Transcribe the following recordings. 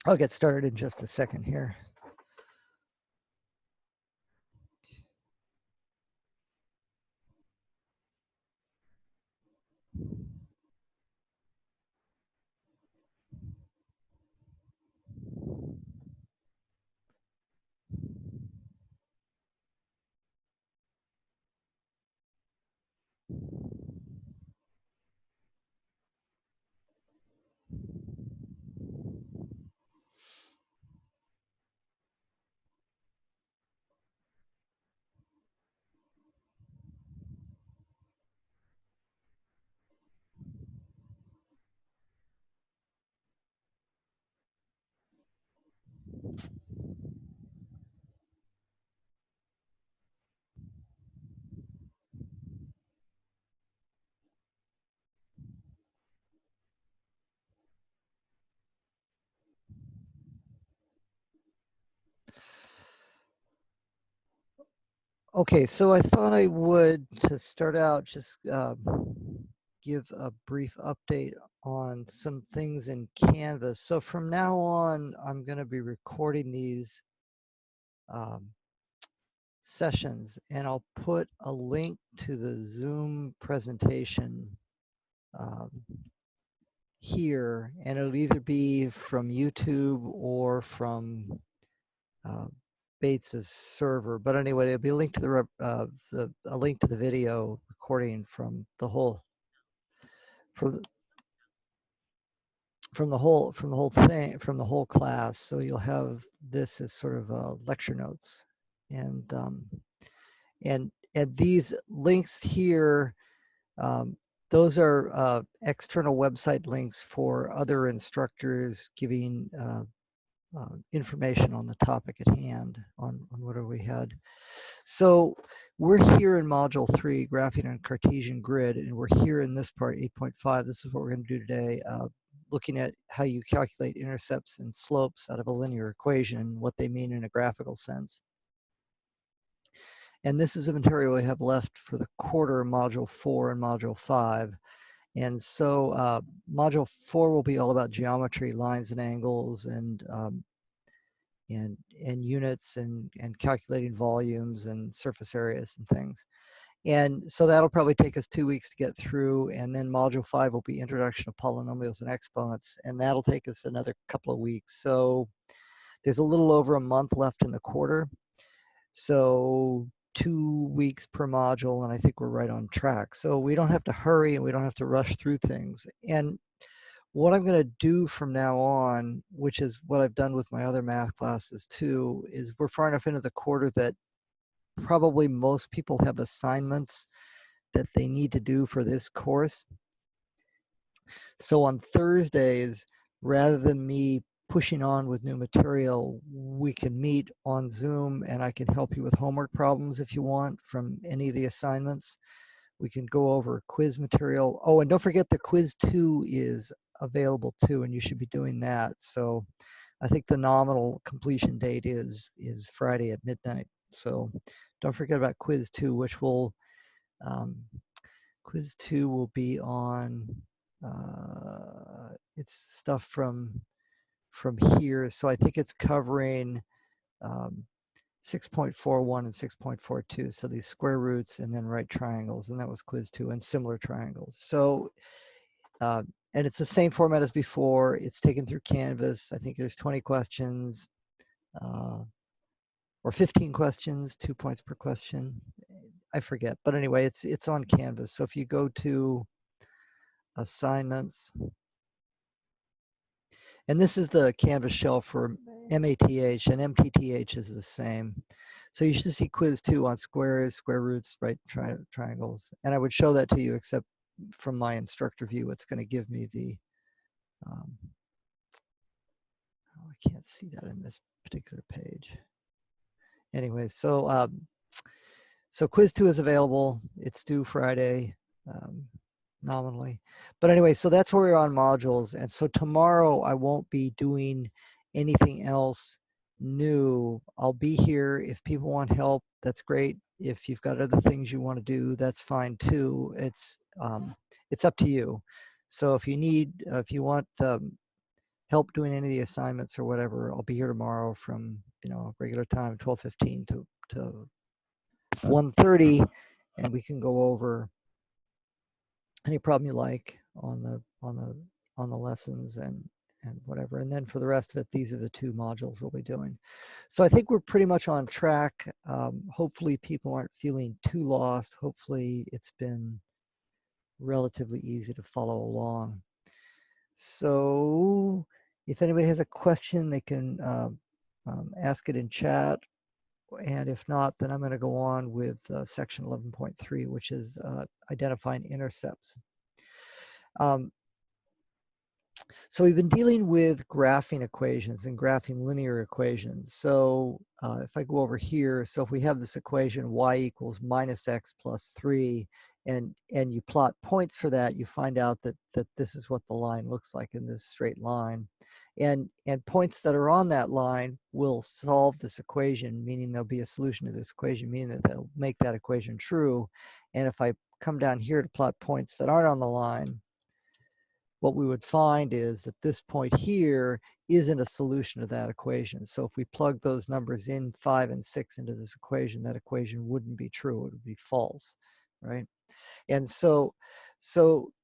I'll get started in just a second here. Okay, so I thought I would, to start out, just give a brief update on some things in Canvas. So from now on, I'm going to be recording these um, sessions, and I'll put a link to the Zoom presentation um, here, and it'll either be from YouTube or from uh, Bates's server. But anyway, it'll be a link to a link to the video recording from the whole from the, from the whole thing, from the whole class. So you'll have this as sort of lecture notes, and and these links here, those are external website links for other instructors giving information on the topic at hand, on whatever we had. So we're here in Module 3, Graphing on Cartesian Grid, and we're here in this part, 8.5. This is what we're going to do today, looking at how you calculate intercepts and slopes out of a linear equation and what they mean in a graphical sense. And this is the material we have left for the quarter, Module 4 and Module 5. And so Module 4 will be all about geometry, lines and angles, and units, and calculating volumes and surface areas and things. And so that'll probably take us 2 weeks to get through. And then Module 5 will be Introduction of Polynomials and Exponents, and that'll take us another couple of weeks. So there's a little over a month left in the quarter. So 2 weeks per module, and I think we're right on track. So we don't have to hurry, and we don't have to rush through things. And what I'm going to do from now on, which is what I've done with my other math classes too, is we're far enough into the quarter that probably most people have assignments that they need to do for this course. So on Thursdays, rather than me pushing on with new material, we can meet on Zoom, and I can help you with homework problems if you want from any of the assignments. We can go over quiz material. Oh, and don't forget the quiz 2 is available too, and you should be doing that. So I think the nominal completion date is Friday at midnight. So don't forget about quiz 2, which will quiz 2 will be on it's stuff from here. So I think it's covering 6.41 and 6.42. So these square roots and then right triangles, and that was quiz 2, and similar triangles. So and it's the same format as before. It's taken through Canvas. I think there's 20 questions or 15 questions, 2 points per question. I forget, but anyway, it's on Canvas. So if you go to assignments, and this is the Canvas shell for MATH, and MTTH is the same. So you should see quiz 2 on squares, square roots, right triangles. And I would show that to you, except from my instructor view, it's going to give me the, oh, I can't see that in this particular page. Anyway, so so quiz 2 is available. It's due Friday, nominally. But anyway, so that's where we're on modules. And so tomorrow I won't be doing anything else new. I'll be here. If people want help, that's great. If you've got other things you want to do, that's fine too. It's up to you. So if you need, if you want help doing any of the assignments or whatever, I'll be here tomorrow from, regular time, 12:15 to 1:30, and we can go over any problem you like on the lessons and whatever. And then for the rest of it, these are the 2 modules we'll be doing. So I think we're pretty much on track. Hopefully people aren't feeling too lost. Hopefully it's been relatively easy to follow along. So if anybody has a question, they can ask it in chat. And if not, then I'm going to go on with section 11.3, which is identifying intercepts. So we've been dealing with graphing equations and graphing linear equations. So if I go over here, so if we have this equation y equals minus x plus 3, and you plot points for that, you find out that this is what the line looks like in this straight line. And points that are on that line will solve this equation, meaning there'll be a solution to this equation, meaning that they'll make that equation true. And if I come down here to plot points that aren't on the line, what we would find is that this point here isn't a solution to that equation. So if we plug those numbers in 5 and 6 into this equation, that equation wouldn't be true, it would be false, right? And so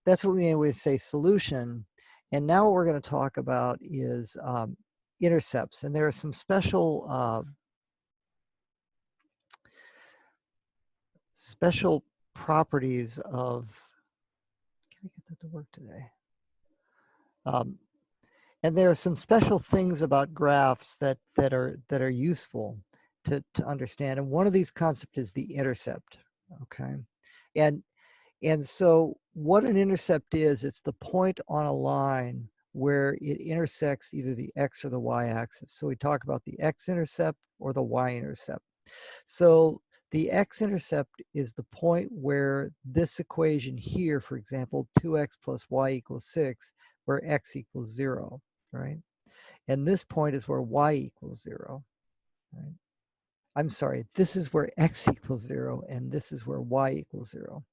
that's what we mean when we say solution. And now what we're going to talk about is intercepts. And there are some special properties of, can I get that to work today? And there are some special things about graphs that are useful to understand. And one of these concepts is the intercept. Okay, and so what an intercept is, it's the point on a line where it intersects either the x or the y axis. So we talk about the x-intercept or the y-intercept. So the x-intercept is the point where this equation here, for example, 2x plus y equals 6, where x equals 0, right? And this point is where y equals 0, right? I'm sorry, this is where x equals 0, and this is where y equals 0.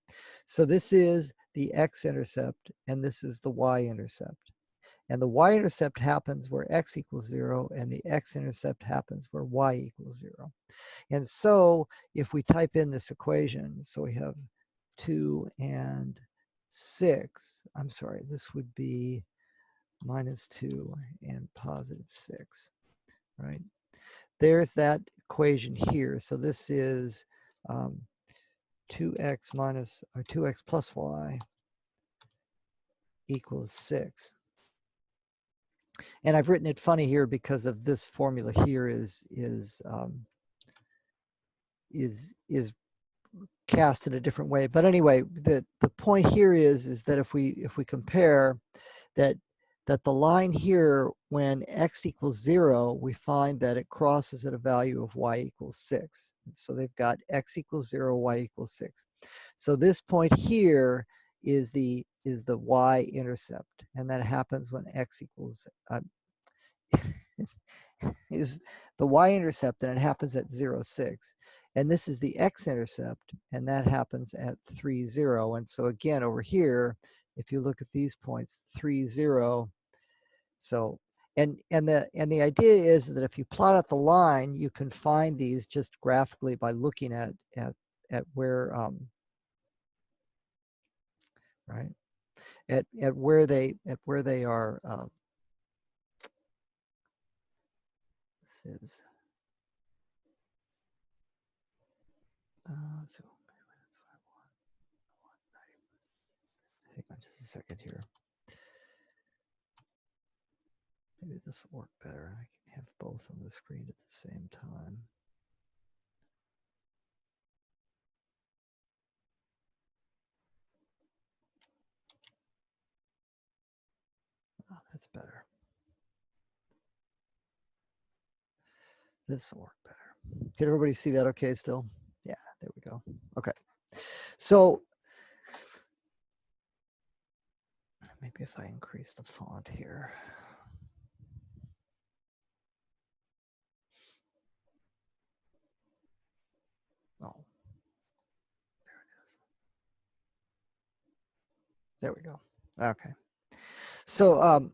So this is the x-intercept, and this is the y-intercept. And the y-intercept happens where x equals 0, and the x-intercept happens where y equals 0. And so if we type in this equation, so we have 2 and 6, I'm sorry, this would be minus 2 and positive 6, right? There's that equation here. So this is 2x minus, or 2x plus y equals 6. And I've written it funny here because of this formula here is cast in a different way. But anyway, the point here is that if we compare that the line here, when x equals 0, we find that it crosses at a value of y equals 6. So they've got x equals 0, y equals 6. So this point here is the y-intercept, and that happens when x equals is the y-intercept, and it happens at 0, 6. And this is the x-intercept, and that happens at 3, 0. And so again, over here, if you look at these points, 3, 0. So, and the idea is that if you plot out the line, you can find these just graphically by looking at where right at where they are. This is so hang on just a second here. Maybe this will work better. I can have both on the screen at the same time. Oh, that's better. This will work better. Can everybody see that okay still? Yeah, there we go. Okay. So maybe if I increase the font here. Oh, there it is. There we go. Okay. So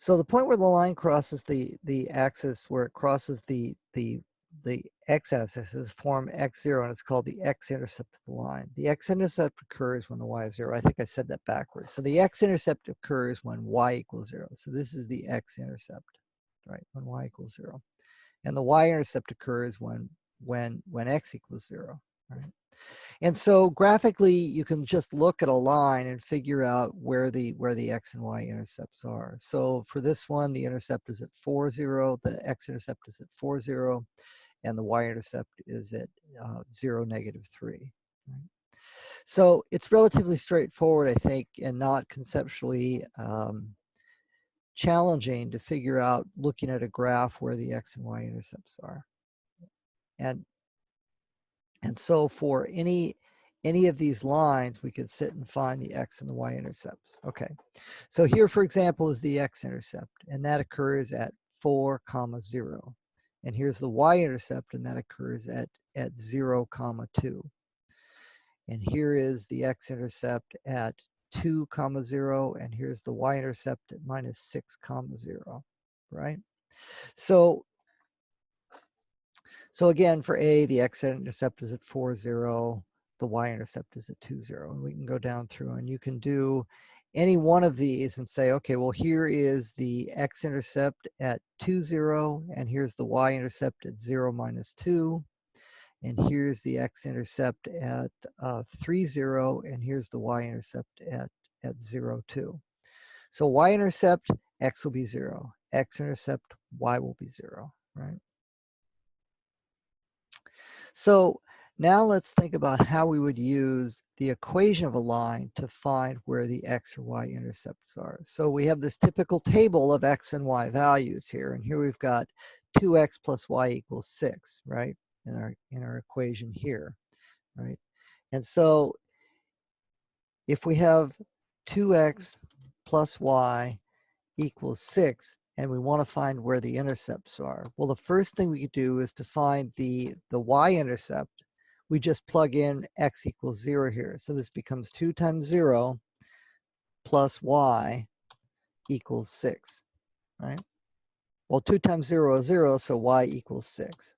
So the point where the line crosses the axis, where it crosses the x-axis, is form x0, and it's called the x-intercept of the line. The x-intercept occurs when the y is 0. I think I said that backwards. So the x-intercept occurs when y equals 0. So this is the x-intercept, right, when y equals 0. And the y-intercept occurs when x equals 0, right? And so graphically, you can just look at a line and figure out where the x and y intercepts are. So for this one, the intercept is at 4, 0. The x-intercept is at 4, 0. And the y-intercept is at 0, -3. Right? So it's relatively straightforward, I think, and not conceptually challenging to figure out, looking at a graph, where the x and y intercepts are. And so for any of these lines, we could sit and find the x and the y intercepts. Okay, so here, for example, is the x-intercept, and that occurs at 4, 0. And here's the y-intercept, and that occurs at 0, 2. And here is the x-intercept at 2, 0, and here's the y-intercept at -6, 0, right? So again, for A, the x-intercept is at 4, 0. The y-intercept is at 2, 0. And we can go down through, and you can do any one of these and say, okay, well, here is the x-intercept at 2, 0. And here's the y-intercept at 0, -2. And here's the x-intercept at 3, 0. And here's the y-intercept at 0, 2. So y-intercept, x will be 0. X-intercept, y will be 0, right? So now let's think about how we would use the equation of a line to find where the x or y intercepts are. So we have this typical table of x and y values here, and here we've got 2x plus y equals 6, right, in our equation here, right? And so if we have 2x plus y equals 6, and we want to find where the intercepts are, well, the first thing we could do is to find the y-intercept. We just plug in x equals 0 here. So this becomes 2 times 0 plus y equals 6, right? Well, 2 times 0 is 0, so y equals 6.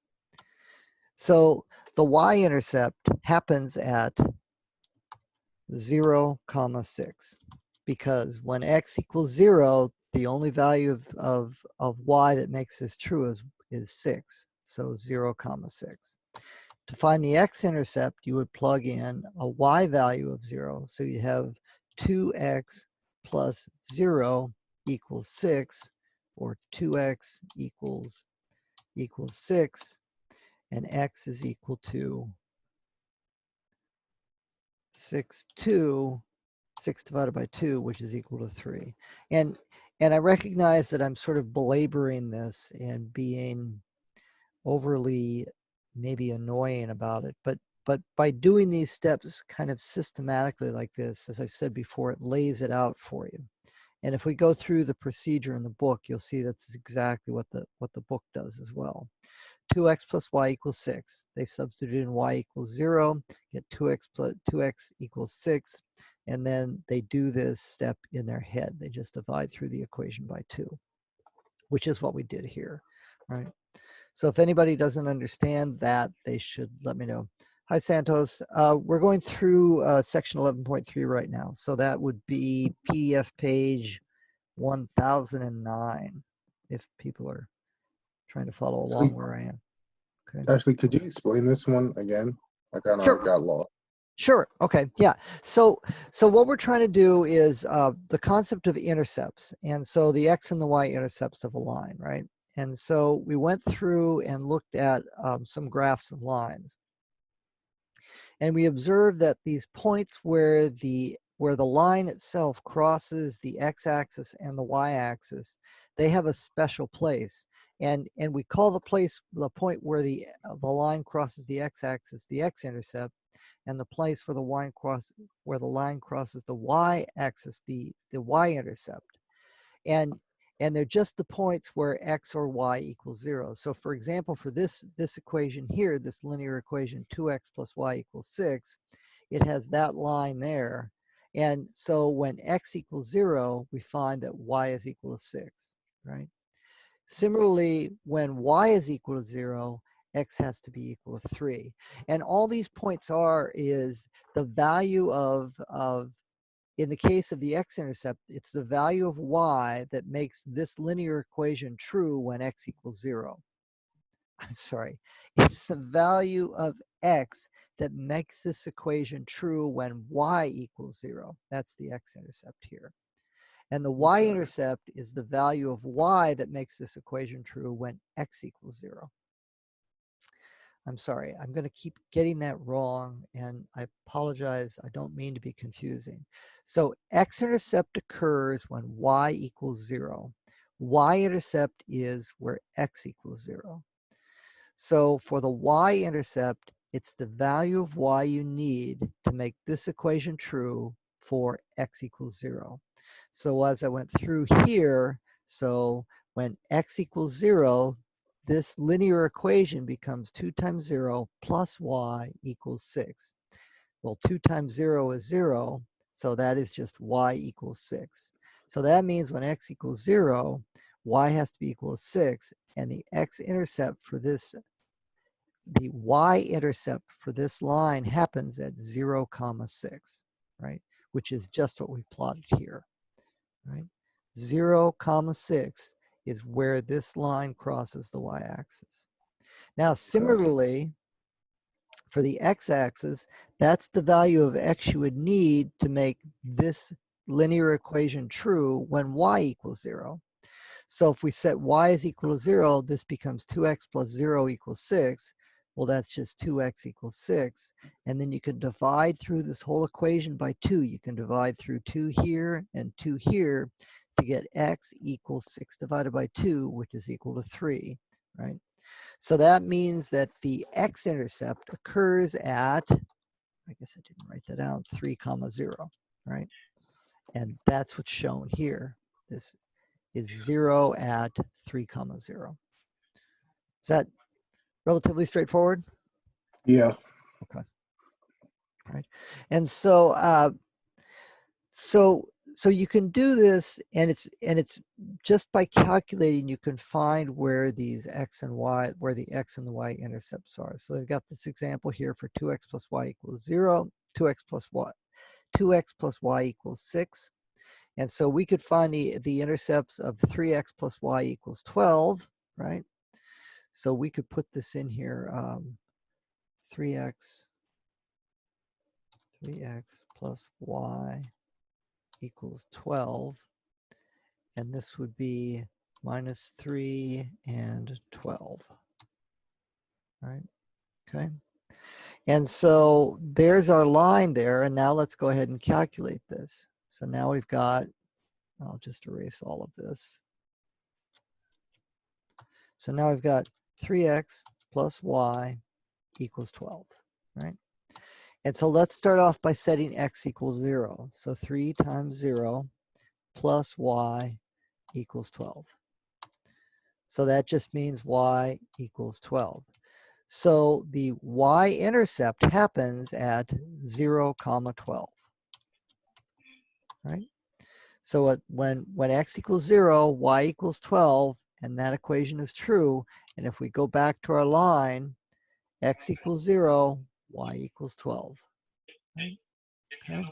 So the y-intercept happens at 0, 6, because when x equals 0, the only value of y that makes this true is 6, so 0, 6. To find the x-intercept, you would plug in a y value of 0, so you have 2x plus 0 equals 6, or 2x equals 6, and x is equal to 6 divided by 2, which is equal to 3. And I recognize that I'm sort of belaboring this and being overly maybe annoying about it, but by doing these steps kind of systematically like this, as I've said before, it lays it out for you. And if we go through the procedure in the book, you'll see that's exactly what the book does as well. 2x plus y equals 6. They substitute in y equals 0, get 2x equals 6, and then they do this step in their head. They just divide through the equation by 2, which is what we did here, right? So if anybody doesn't understand that, they should let me know. Hi, Santos. We're going through section 11.3 right now. So that would be PDF page 1009, if people are trying to follow along where I am. Okay. Ashley, could you explain this one again? I kind of Sure. got lost. Sure. Okay. Yeah. So what we're trying to do is the concept of intercepts, and so the x and the y intercepts of a line, right? And so we went through and looked at some graphs of lines, and we observed that these points where the line itself crosses the x-axis and the y-axis, they have a special place, and we call the point where the line crosses the x-axis the x-intercept, and the place where the line crosses the y-axis the y-intercept. And they're just the points where x or y equals 0. So for example, for this equation here, this linear equation, 2x plus y equals 6, it has that line there. And so when x equals 0, we find that y is equal to 6, right? Similarly, when y is equal to 0, x has to be equal to 3. And all these points are is the value of in the case of the x-intercept, it's the value of y that makes this linear equation true when x equals 0. I'm sorry, it's the value of x that makes this equation true when y equals 0. That's the x-intercept here. And the y-intercept is the value of y that makes this equation true when x equals 0. I'm sorry, I'm going to keep getting that wrong, and I apologize. I don't mean to be confusing. So x-intercept occurs when y equals 0. Y-intercept is where x equals 0. So for the y-intercept, it's the value of y you need to make this equation true for x equals 0. So as I went through here, so when x equals 0, this linear equation becomes 2 times 0 plus y equals 6. Well, 2 times 0 is 0, so that is just y equals 6. So that means when x equals 0, y has to be equal to 6, and the x-intercept for this, the y-intercept for this line happens at 0, 6, right? Which is just what we plotted here, right? 0, 6 is where this line crosses the y-axis. Now, similarly, for the x-axis, that's the value of x you would need to make this linear equation true when y equals 0. So if we set y is equal to 0, this becomes 2x plus 0 equals 6. Well, that's just 2x equals 6. And then you can divide through this whole equation by 2. You can divide through 2 here and 2 here to get x equals 6 divided by 2, which is equal to 3, right? So that means that the x-intercept occurs at, I guess I didn't write that down, 3, 0, right? And that's what's shown here. This is 0 at 3, 0. Is that relatively straightforward? Yeah. Okay. All right. And so, so you can do this, and it's just by calculating you can find where these x and y, where the x and the y intercepts are. So they've got this example here for 2x plus y equals 0, 2x plus y equals 6. And so we could find the intercepts of 3x plus y equals 12, right? So we could put this in here, 3x plus y equals 12. And this would be minus 3 and 12, right? Okay. And so there's our line there. And now let's go ahead and calculate this. So now we've got, I'll just erase all of this. So now we've got 3x plus y equals 12, right? And so let's start off by setting x equals 0. So 3 times 0 plus y equals 12. So that just means y equals 12. So the y-intercept happens at 0, 12, right? So when x equals 0, y equals 12, and that equation is true. And if we go back to our line, x equals 0, y equals 12, right? Okay.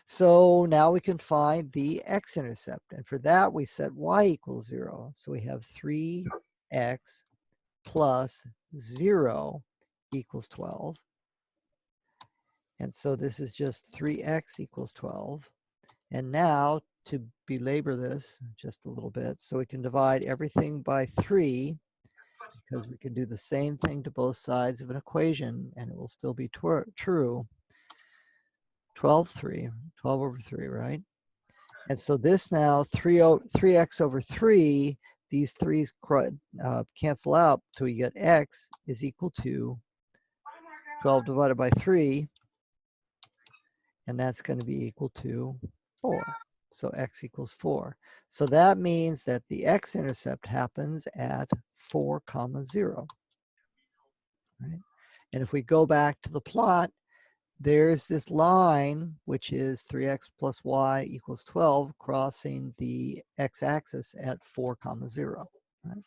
So now we can find the x-intercept. And for that, we set y equals 0. So we have 3x plus 0 equals 12. And so this is just 3x equals 12. And now to belabor this just a little bit, so we can divide everything by 3, because we can do the same thing to both sides of an equation and it will still be true. 12 over 3, right? And so this now, 3x over 3, these 3's cancel out, so we get x is equal to 12 divided by 3, and that's going to be equal to 4. So x equals 4. So that means that the x-intercept happens at 4, 0. Right? And if we go back to the plot, there's this line, which is 3x plus y equals 12, crossing the x-axis at 4, 0. Right?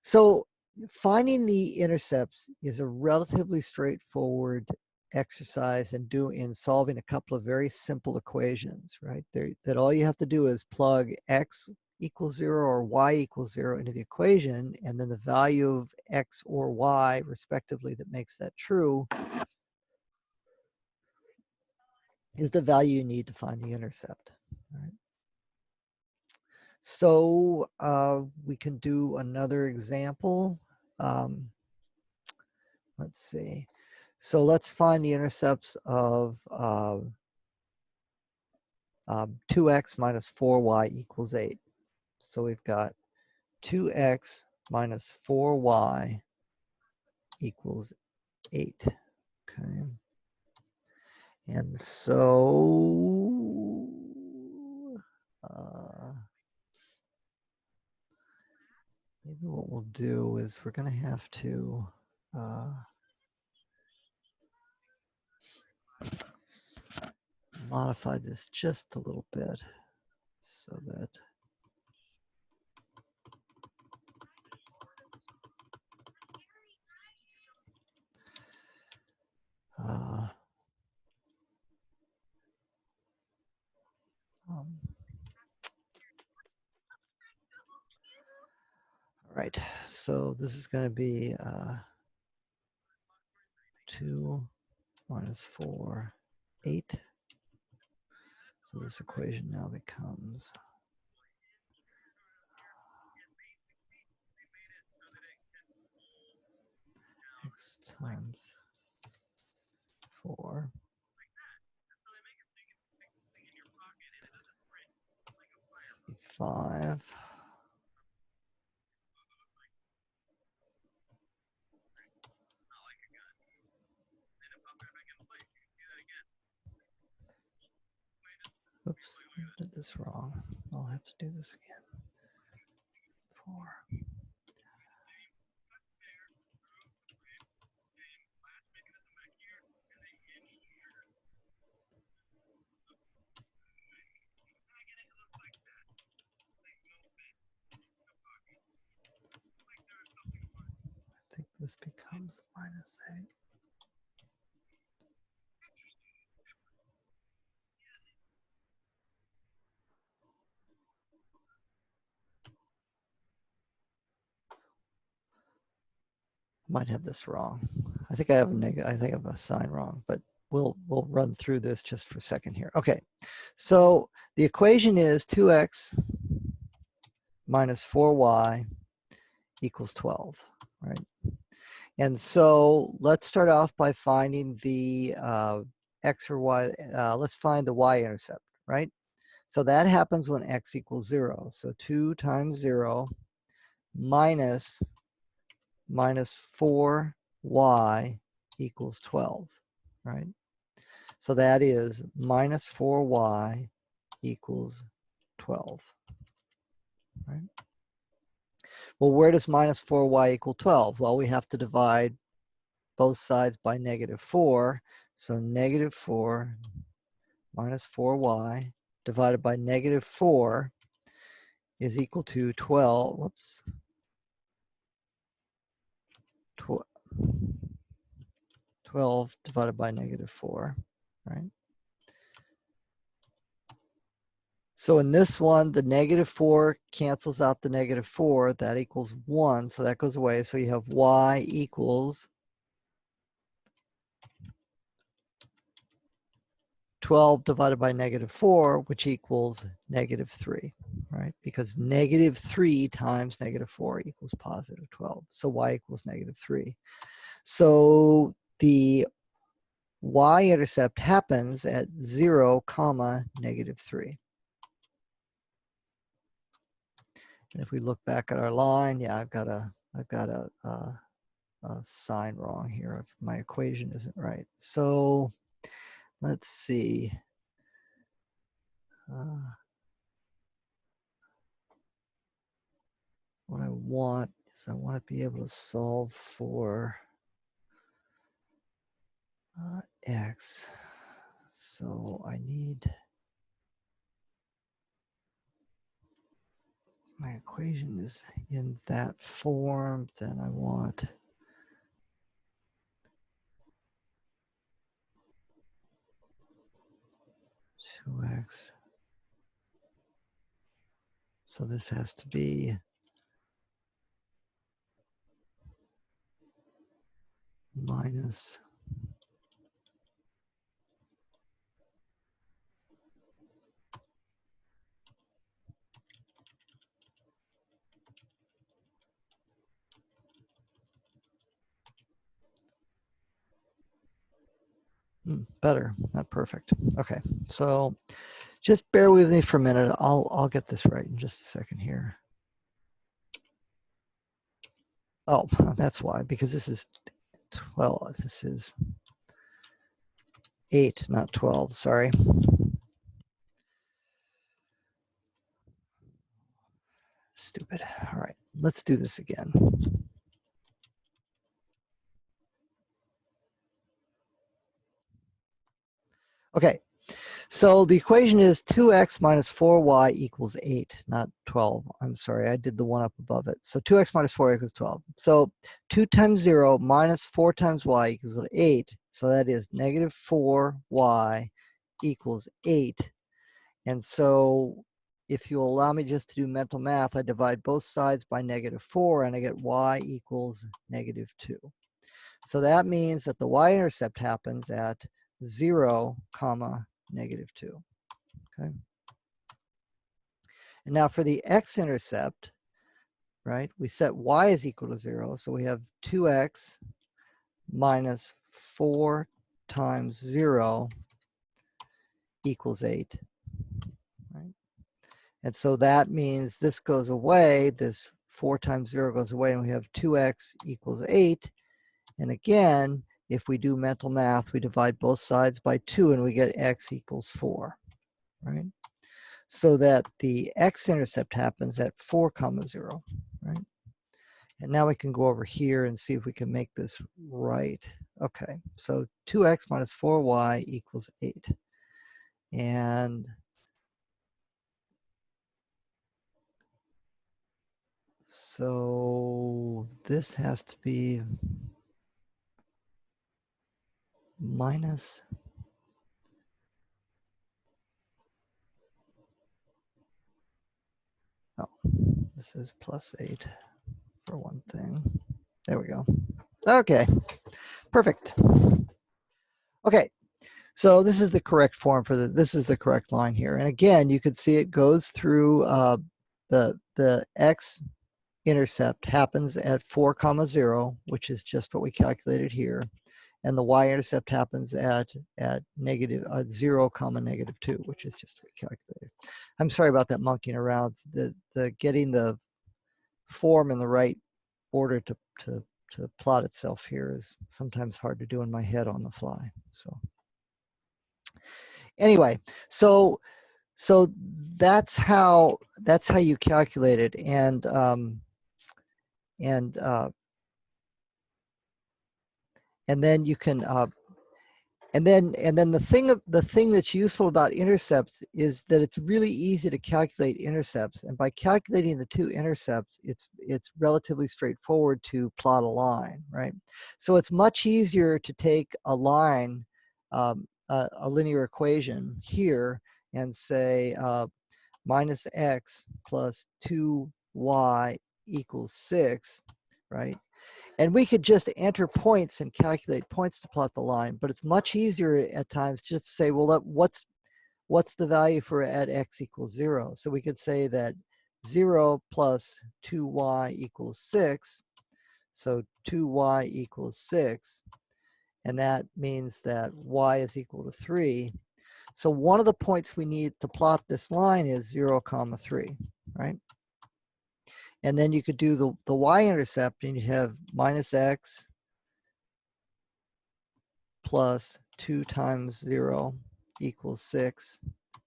So finding the intercepts is a relatively straightforward exercise in solving a couple of very simple equations, right? That all you have to do is plug x equals 0 or y equals 0 into the equation, and then the value of x or y, respectively, that makes that true is the value you need to find the intercept. Right? So we can do another example. Let's see. So let's find the intercepts of 2x minus 4y equals 8. So we've got 2x minus 4y equals 8. Okay. And so maybe what we'll do is we're going to have to modify this just a little bit so that all right, so this is going to be 2 minus 4, 8. So this equation now becomes x times 4 5. Oops, I did this wrong. I'll have to do this again. 4. I think this becomes minus 8. Might have this wrong. I think I have a negative. I think I have a sign wrong, but we'll run through this just for a second here. Okay, so the equation is 2x minus 4y equals 12, right? And so let's start off by finding the x or y. Let's find the y-intercept, right? So that happens when x equals 0. So 2 times 0 minus 4y equals 12, right? So that is minus 4y equals 12, right? Well, where does minus 4y equal 12? Well, we have to divide both sides by negative 4. So negative 4 minus 4y divided by negative 4 is equal to 12. Whoops. 12 divided by negative 4, right? So in this one, the negative 4 cancels out the negative 4. That equals 1, so that goes away. So you have y equals 12 divided by negative 4, which equals negative 3, right? Because negative 3 times negative 4 equals positive 12. So y equals negative 3. So the y-intercept happens at 0, comma, negative 3. And if we look back at our line, yeah, I've got a sign wrong here. My equation isn't right. So let's see. What I want is I want to be able to solve for x. So I need my equation is in that form. Then I want two x. So this has to be minus better, not perfect. Okay, so just bear with me for a minute. I'll get this right in just a second here. Oh, that's why, because this is 12. This is 8, not 12. Sorry. Stupid. All right, let's do this again. Okay, so the equation is 2x minus 4y equals 8, not 12. I'm sorry, I did the one up above it. So 2x minus 4 equals 12. So 2 times 0 minus 4 times y equals 8. So that is negative 4y equals 8. And so if you allow me just to do mental math, I divide both sides by negative 4, and I get y equals negative 2. So that means that the y-intercept happens at 0, comma, negative 2. Okay. And now for the x-intercept, right, we set y is equal to 0. So we have 2x minus 4 times 0 equals 8. Right? And so that means this goes away. This 4 times 0 goes away, and we have 2x equals 8. And again, if we do mental math, we divide both sides by 2, and we get x equals 4. Right? So that the x-intercept happens at 4, comma 0. Right? And now we can go over here and see if we can make this right. Okay, so 2x minus 4y equals 8. And so this has to be minus, oh, this is plus 8 for one thing. There we go. Okay, perfect. Okay, so this is the correct form for this is the correct line here. And again, you can see it goes through the x-intercept happens at 4, comma 0, which is just what we calculated here. And the y-intercept happens at negative 0, comma negative 2, which is just what we calculated. I'm sorry about that monkeying around. The getting the form in the right order to plot itself here is sometimes hard to do in my head on the fly. So anyway, so that's how you calculate it, and then you can and then the thing that's useful about intercepts is that it's really easy to calculate intercepts, and by calculating the two intercepts, it's relatively straightforward to plot a line, right? So it's much easier to take a line, a linear equation here, and say minus x plus 2y equals 6, right? And we could just enter points and calculate points to plot the line, but it's much easier at times just to say, well, what's the value for at x equals 0? So we could say that 0 plus 2y equals 6. So 2y equals 6. And that means that y is equal to 3. So one of the points we need to plot this line is 0, comma 3, right? And then you could do the y-intercept, and you have minus x plus 2 times 0 equals 6,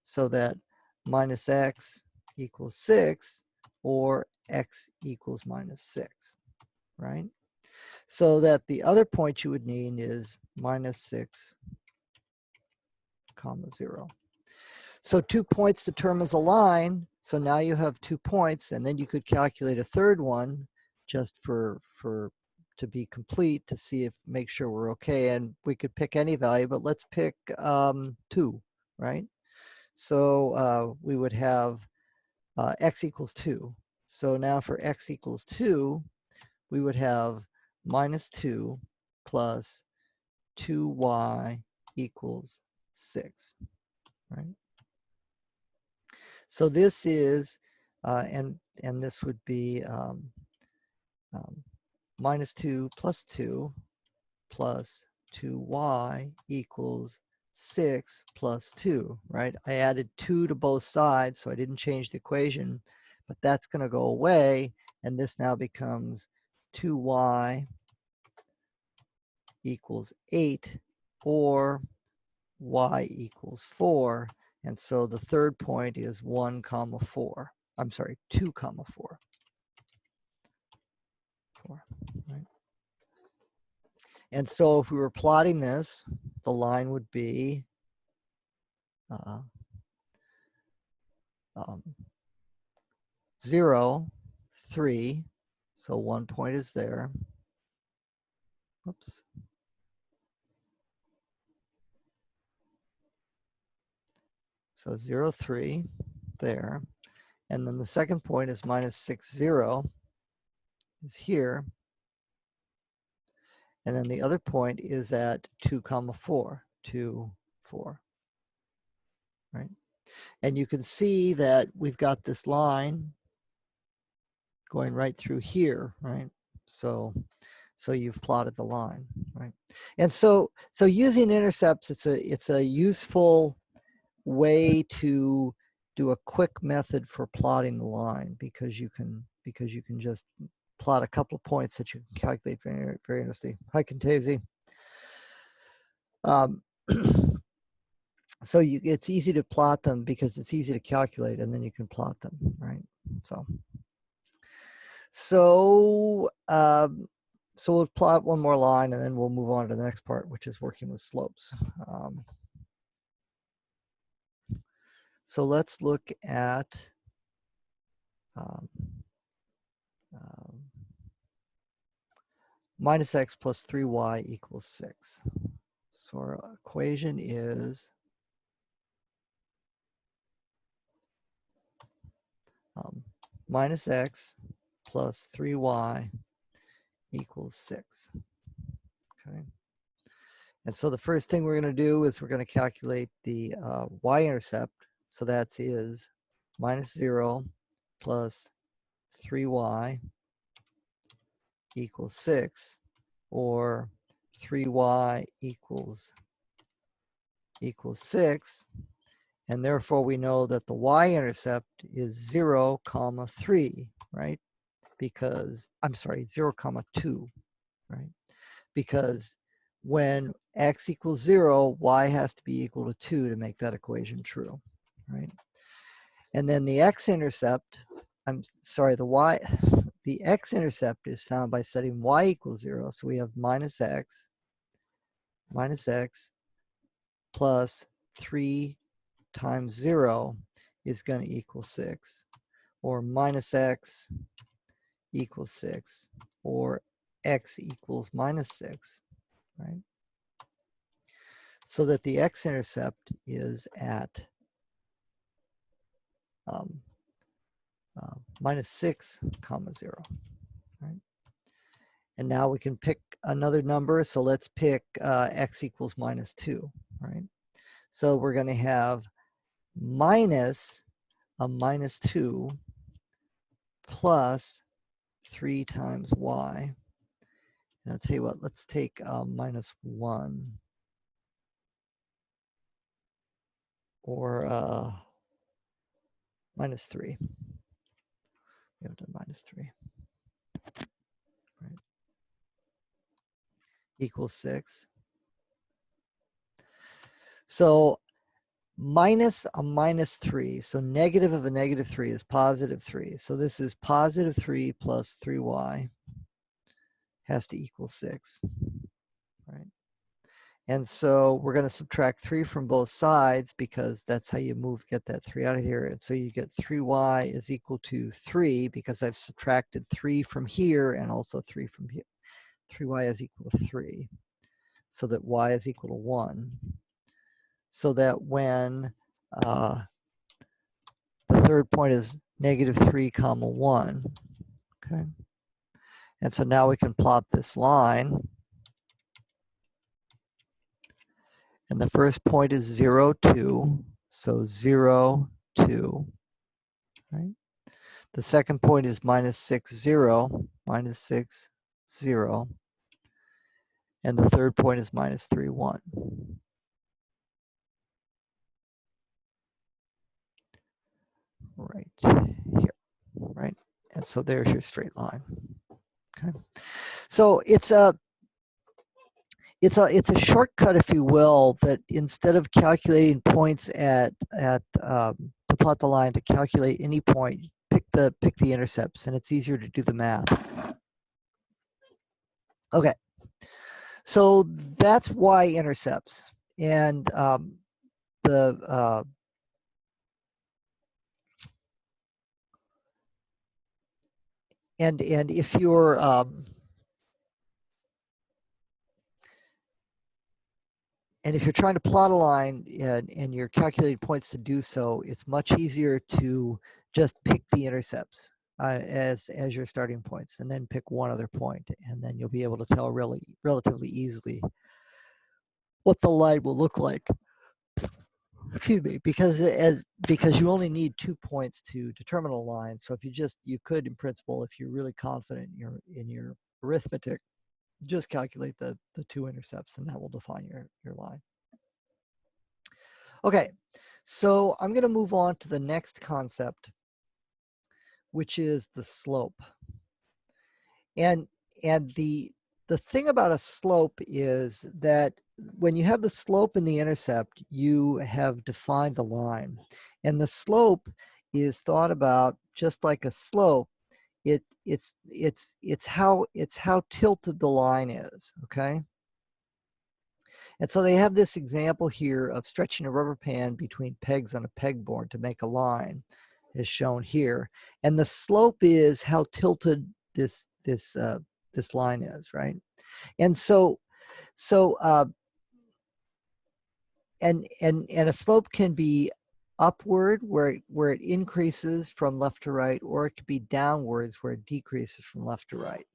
so that minus x equals 6, or x equals minus 6, right? So that the other point you would need is minus 6 comma 0. So 2 points determines a line. So now you have 2 points, and then you could calculate a third one just to be complete to see if make sure we're okay. And we could pick any value, but let's pick 2, right? So we would have x equals 2. So now for x equals 2, we would have minus 2 plus 2y equals 6, right? So this is, and this would be minus 2 plus 2 plus 2y equals 6 plus 2, right? I added 2 to both sides, so I didn't change the equation, but that's going to go away, and this now becomes 2y equals 8, or y equals 4. And so the third point is 1 comma 4. I'm sorry, 2 comma 4. 4, right? And so if we were plotting this, the line would be 0, 3. So 1 point is there. Oops. So 0, 3 there. And then the second point is minus 6, 0 is here. And then the other point is at 2 comma 4, 2, 4, right? And you can see that we've got this line going right through here, right? So you've plotted the line, right? And so using intercepts, it's a useful way to do a quick method for plotting the line, because you can just plot a couple of points that you can calculate very, very interesting. Hi, Contazy. So it's easy to plot them because it's easy to calculate, and then you can plot them, right? So we'll plot one more line, and then we'll move on to the next part, which is working with slopes. So let's look at minus x plus 3y equals 6. So our equation is minus x plus 3y equals 6. Okay. And so the first thing we're going to do is we're going to calculate the y-intercept. So that is minus 0 plus 3y equals 6, or 3y equals 6. And therefore we know that the y-intercept is 0 comma 3, right? Because, I'm sorry, 0 comma 2, right? Because when x equals 0, y has to be equal to 2 to make that equation true, right? And then the x-intercept, the x-intercept is found by setting y equals 0. So we have minus x plus 3 times 0 is going to equal 6, or minus x equals 6, or x equals minus 6, right? So that the x-intercept is at minus 6 comma 0, right? And now we can pick another number. So let's pick x equals minus 2, right? So we're going to have minus a minus 2 plus 3 times y. And I'll tell you what, let's take minus 1, or minus 3. We have done minus 3, right? Equals 6. So minus a minus 3, so negative of a negative 3 is positive 3. So this is positive 3 plus 3y has to equal 6, right? And so we're going to subtract 3 from both sides because that's how you get that 3 out of here. And so you get 3y is equal to 3 because I've subtracted 3 from here and also 3 from here. 3y is equal to 3 so that y is equal to 1. So that when the third point is -3, 1. Okay. And so now we can plot this line. And the first point is 0, 2. So 0, 2. Right? The second point is -6, 0. -6, 0. And the third point is -3, 1. Right here. Right? And so there's your straight line. Okay. So it's a shortcut, if you will, that instead of calculating points to plot the line, to calculate any point, pick the intercepts, and it's easier to do the math. Okay, so that's y-intercepts, and and if you're and if you're trying to plot a line and you're calculating points to do so, it's much easier to just pick the intercepts as your starting points, and then pick one other point, and then you'll be able to tell relatively easily what the line will look like. Excuse me, because you only need 2 points to determine a line. So if you could, in principle, if you're really confident in your arithmetic, just calculate the 2 intercepts, and that will define your line. Okay, so I'm going to move on to the next concept, which is the slope. And the thing about a slope is that when you have the slope and the intercept, you have defined the line. And the slope is thought about just like a slope. It's how tilted the line is, okay? And so they have this example here of stretching a rubber band between pegs on a pegboard to make a line, as shown here. And the slope is how tilted this line is, right? And and a slope can be upward where it increases from left to right, or it could be downwards where it decreases from left to right.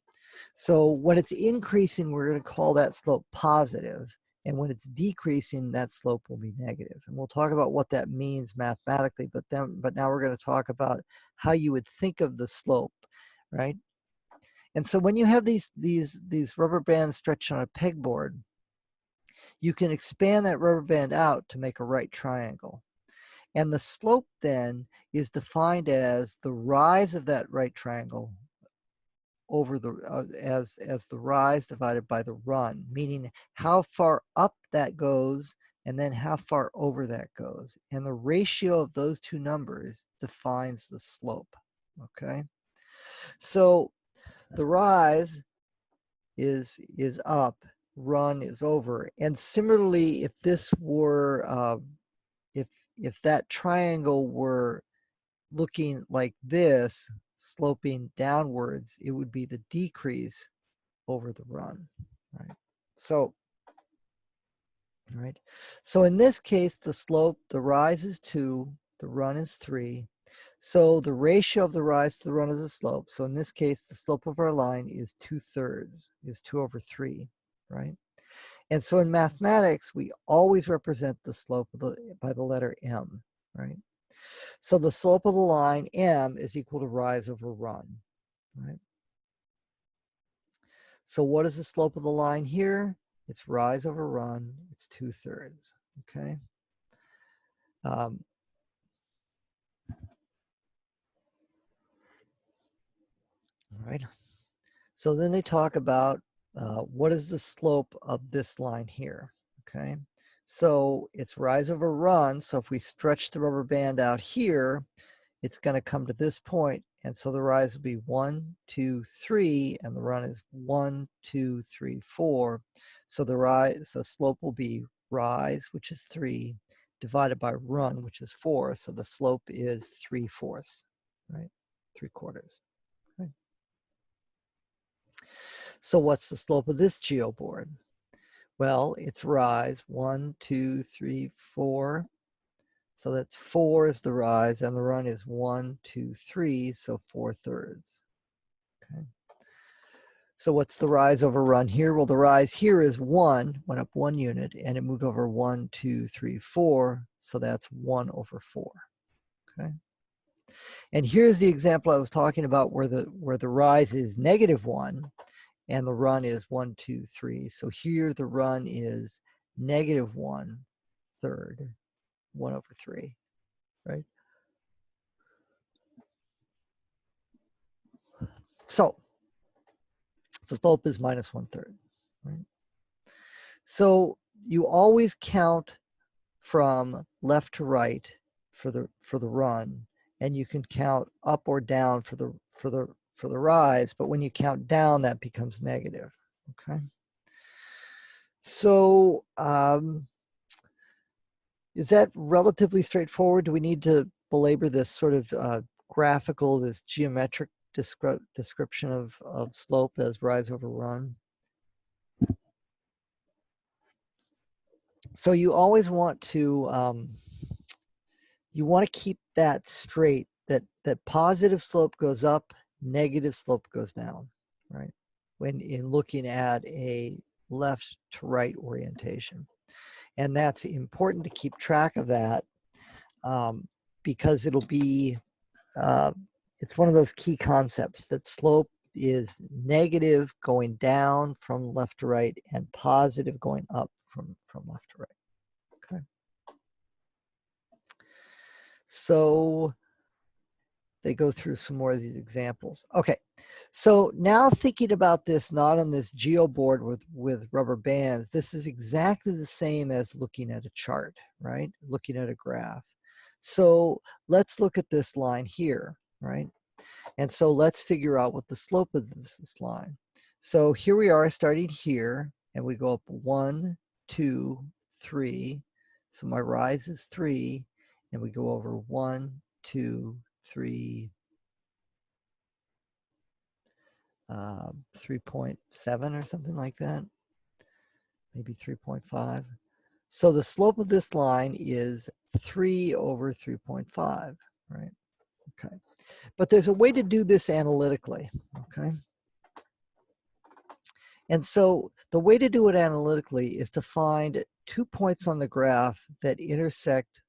So when it's increasing, we're going to call that slope positive. And when it's decreasing, that slope will be negative. And we'll talk about what that means mathematically, but now we're going to talk about how you would think of the slope, right? And so when you have these rubber bands stretched on a pegboard, you can expand that rubber band out to make a right triangle. And the slope then is defined as the rise of that right triangle over as the rise divided by the run, meaning how far up that goes and then how far over that goes. And the ratio of those two numbers defines the slope, okay? So the rise is up, run is over. And similarly, if this were, if that triangle were looking like this, sloping downwards, it would be the decrease over the run, right? So, right. So in this case, the slope, the rise is 2, the run is 3. So the ratio of the rise to the run is the slope. So in this case, the slope of our line is 2/3, is 2/3, right? And so in mathematics, we always represent the slope by the letter m, right? So the slope of the line, m, is equal to rise over run, right? So what is the slope of the line here? It's rise over run. It's 2/3, okay? All right. So then they talk about what is the slope of this line here, okay? So it's rise over run. So if we stretch the rubber band out here, it's going to come to this point And so the rise will be 1, 2, 3, and the run is 1, 2, 3, 4. So the slope will be rise, which is 3, divided by run, which is 4. So the slope is 3/4, right? 3/4. Right? So what's the slope of this geoboard? Well, it's rise, 1, 2, 3, 4. So that's 4 is the rise, and the run is 1, 2, 3, so 4/3. Okay. So what's the rise over run here? Well, the rise here is 1, went up 1 unit, and it moved over 1, 2, 3, 4, so that's 1/4. Okay. And here's the example I was talking about where the rise is -1 and the run is 1, 2, 3. So here the run is -1/3, 1/3, right? So the slope is -1/3, right? So you always count from left to right for the run, and you can count up or down for the rise, but when you count down, that becomes negative. Okay. So is that relatively straightforward? Do we need to belabor this sort of graphical, this geometric description of slope as rise over run? So you always want to keep that straight, that positive slope goes up, negative slope goes down, right? When in looking at a left to right orientation. And that's important to keep track of that because it'll be, it's one of those key concepts that slope is negative going down from left to right and positive going up from left to right. Okay. So they go through some more of these examples. Okay, so now thinking about this not on this geoboard with rubber bands, this is exactly the same as looking at a chart, right? Looking at a graph. So let's look at this line here, right? And so let's figure out what the slope of this line. So here we are starting here, and we go up 1, 2, 3. So my rise is 3, and we go over 1, 2, 3, 3.7 or something like that, maybe 3.5. So the slope of this line is 3 over 3.5, right? Okay. But there's a way to do this analytically, okay? And so the way to do it analytically is to find 2 points on the graph that intersect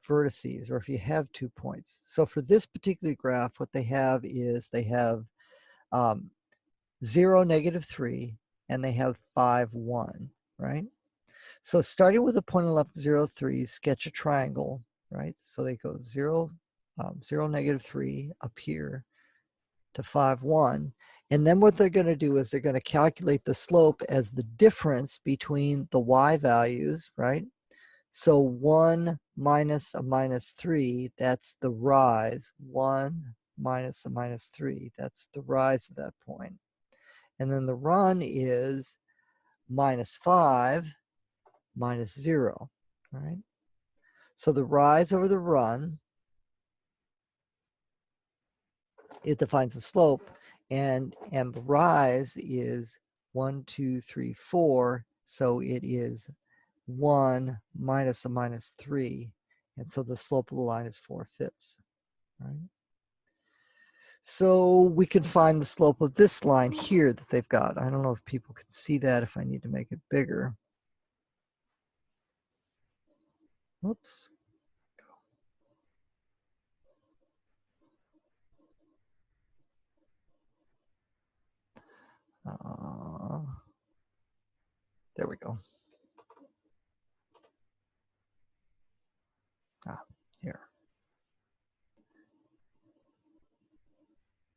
vertices, or if you have 2 points. So for this particular graph, what they have is they have 0, -3, and they have 5, 1, right? So starting with a point on the left, 0, 3, sketch a triangle, right? So they go 0, 0, -3 up here to 5, 1. And then what they're going to do is they're going to calculate the slope as the difference between the y values, right? So 1 minus a -3, that's the rise. 1 minus a -3, that's the rise at that point. And then the run is -5 minus 0, all right? So the rise over the run, it defines the slope, and the rise is 1, 2, 3, 4, so it is 1 minus a -3, and so the slope of the line is 4/5, right? So we can find the slope of this line here that they've got. I don't know if people can see that, if I need to make it bigger. Whoops. There we go. Here.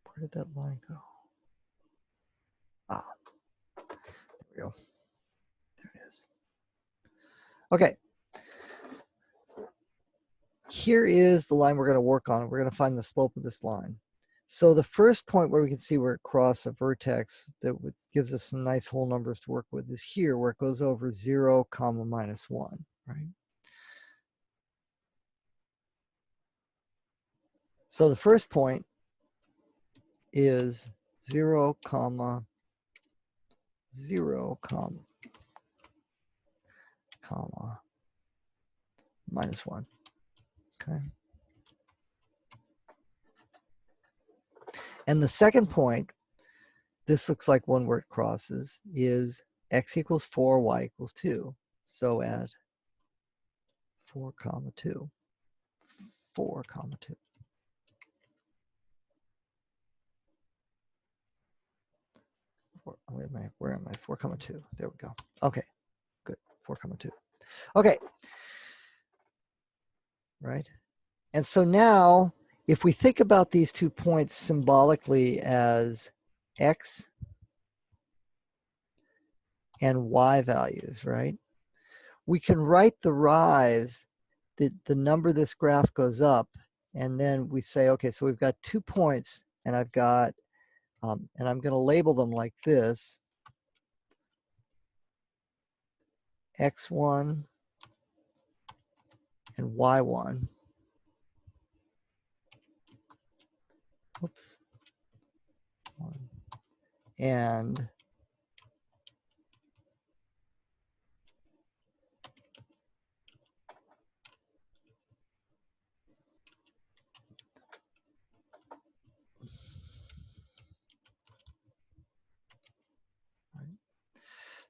Where did that line go? There we go. There it is. Okay. Here is the line we're going to work on. We're going to find the slope of this line. So the first point where we can see where it crosses a vertex that gives us some nice whole numbers to work with is here, where it goes over 0, comma, -1, right? So the first point is 0, comma, 0, comma, -1, okay? And the second point, this looks like one where it crosses, is x equals 4, y equals 2. So at 4, comma 2, 4, comma 2. Wait a minute, where am I? 4, comma 2. There we go. Okay, good. 4, comma 2. Okay, right? And so now, if we think about these 2 points symbolically as x and y values, right? We can write the rise, the number this graph goes up, and then we say, okay, so we've got 2 points, and I've got, and I'm going to label them like this, x1 and y1. Oops. And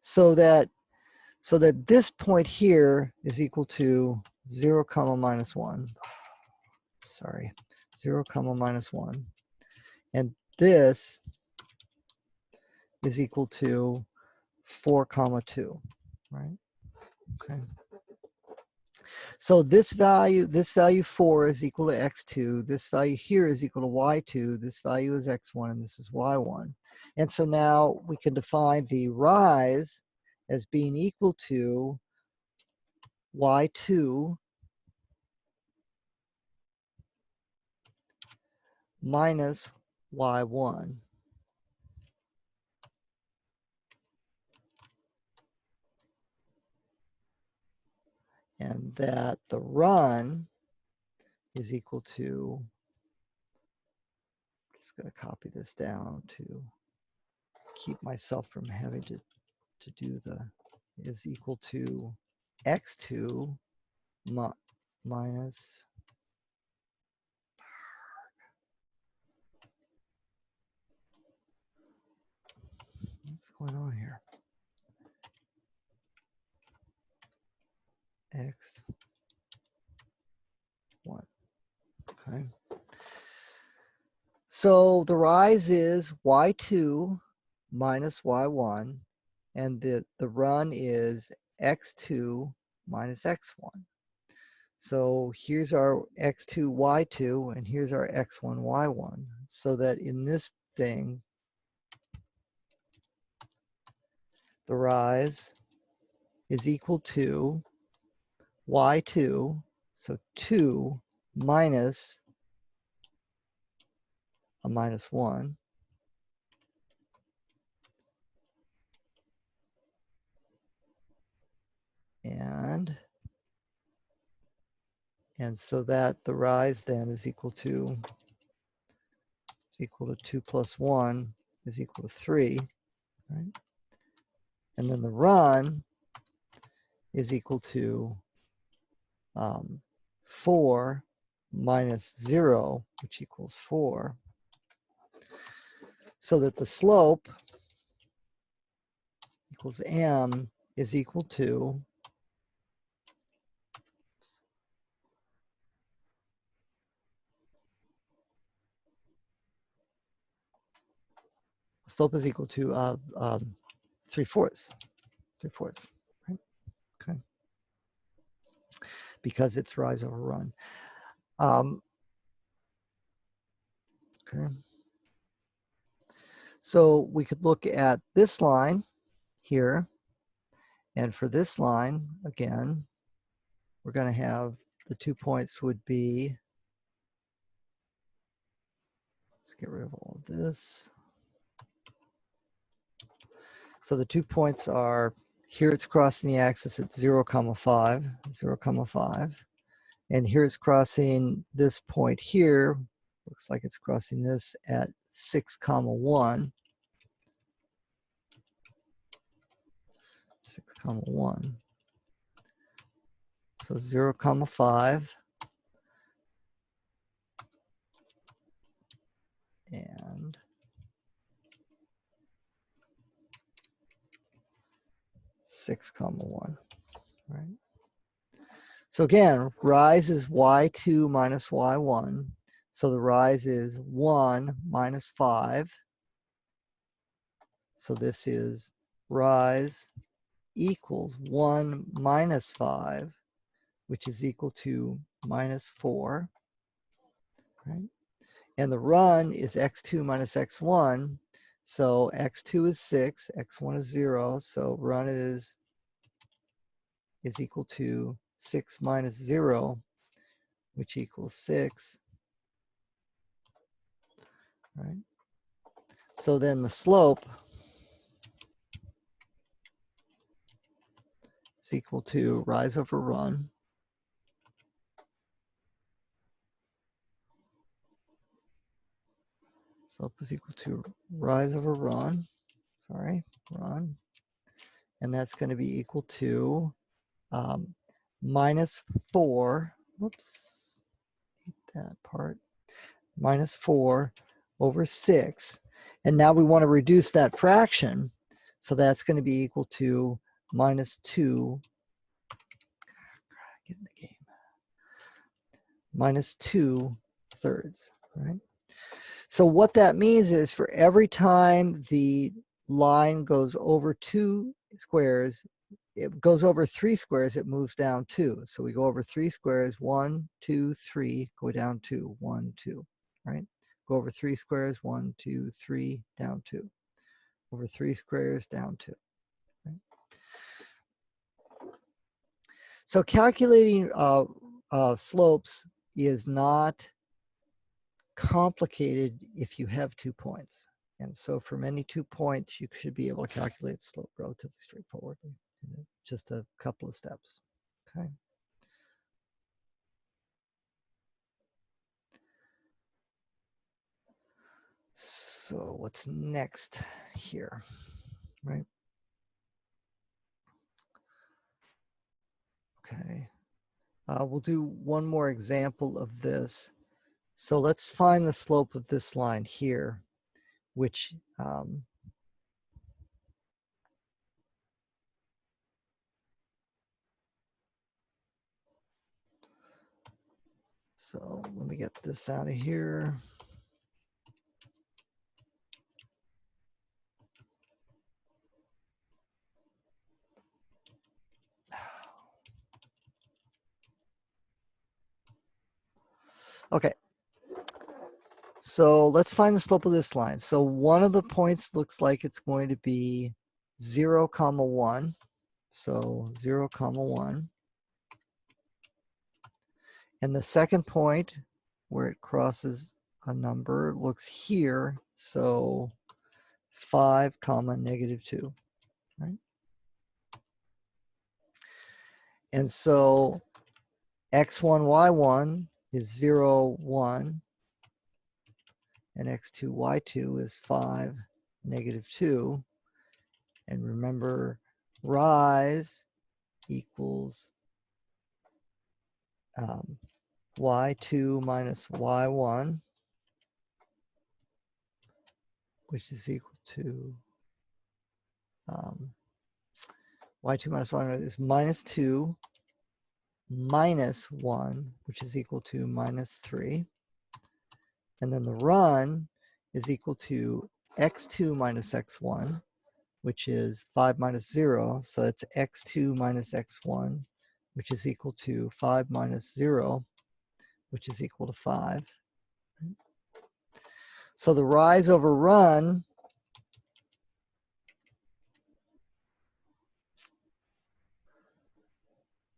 so that this point here is equal to 0, comma, -1. Sorry, 0, comma, -1. And this is equal to 4, comma 2, right? Okay. So this value 4 is equal to x2. This value here is equal to y2. This value is x1, and this is y1. And so now we can define the rise as being equal to y2 minus y1. And that the run is equal to, I'm just going to copy this down to keep myself from having to do is equal to x2 minus, what's going on here? x1, okay. So the rise is y2 minus y1, and the run is x2 minus x1. So here's our x2, y2, and here's our x1, y1. So that in this thing, the rise is equal to y2, so 2 minus a -1, and so that the rise then is equal to 2 plus 1 is equal to 3, right? And then the run is equal to 4 minus 0, which equals 4. So that the slope equals m is equal to, slope is equal to 3/4, right? Okay. Because it's rise over run. Okay. So we could look at this line here, and for this line, again, we're going to have the 2 points would be Let's get rid of all of this. So the 2 points are, here it's crossing the axis at 0, 5, 0, 5. And here it's crossing this point here. Looks like it's crossing this at 6, 1. 6, 1. So 0, 5. And 6, 1, right? So again, rise is y2 minus y1. So the rise is 1 minus 5. So this is rise equals 1 minus 5, which is equal to minus 4, right? And the run is x2 minus x1. So x2 is 6, x1 is 0. So run is equal to 6 minus 0, which equals 6, right? So then the slope is equal to rise over run. Slope is equal to rise over run. Sorry, run. And that's going to be equal to minus 4. Whoops, hate that part. Minus 4 over 6. And now we want to reduce that fraction. So that's going to be equal to minus 2. Get in the game. Minus 2/3, right? So what that means is for every time the line goes over 2 squares, it goes over 3 squares, it moves down 2. So we go over 3 squares, 1, 2, 3, go down 2, 1, 2, right? Go over 3 squares, 1, 2, 3, down 2. Over 3 squares, down 2. Right? So calculating slopes is not complicated if you have 2 points. And so from any 2 points, you should be able to calculate slope relatively straightforwardly. Just a couple of steps. Okay. So what's next here, right? Okay. We'll do one more example of this. So let's find the slope of this line here, which so let me get this out of here. Okay. So let's find the slope of this line. So one of the points looks like it's going to be 0, 1. So 0, 1. And the second point where it crosses a number looks here. So 5, negative 2, right? And so x1, y1 is 0, 1. And x2, y2 is 5, negative 2. And remember, rise equals y2 minus y1, which is equal to y2 minus y1 is minus 2 minus 1, which is equal to minus 3. And then the run is equal to x2 minus x1, which is 5 minus 0. So that's x2 minus x1, which is equal to 5 minus 0, which is equal to 5. So the rise over run